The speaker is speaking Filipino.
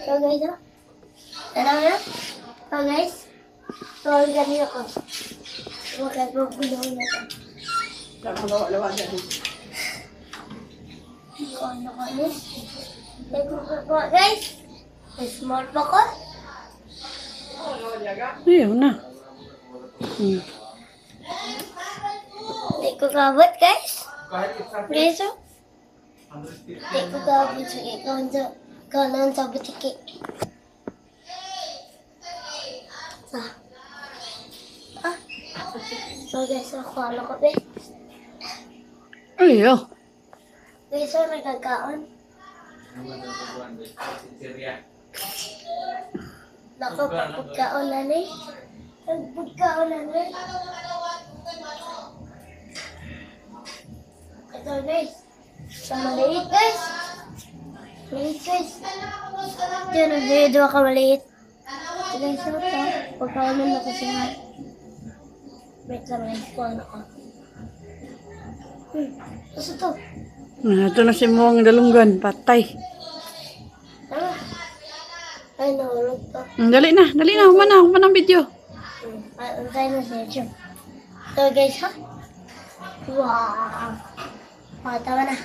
So guys, oh. Ano na? So guys. So ganyan ako. Magkagugulong na ito. Lawa dyan. Ano ka guys? Nagkukagawa guys. Smart pa ko. Ayun na. Hindi ko kabot guys. Guys, oh. Hindi ko kabot sa ikaw sa butiki. So guys, ako ano ko be? Ayaw. Guys, so nagkakaon. Nako, pagkaon na ni. Pagkaon na ni. Ito guys. Sa maliit guys. Maliit guys. Ito yung nag-video ka maliit. Ito guys, ito. Pagkaon na kasi nga. Wait lang guys, kuha na ko. Tapos ito. Ito na si Muang Dalunggan. Patay. Tama. Ay, nahulog pa. Dali na. Human ang video. Antay na siya dyan. So guys, ha? Wow! Tama na.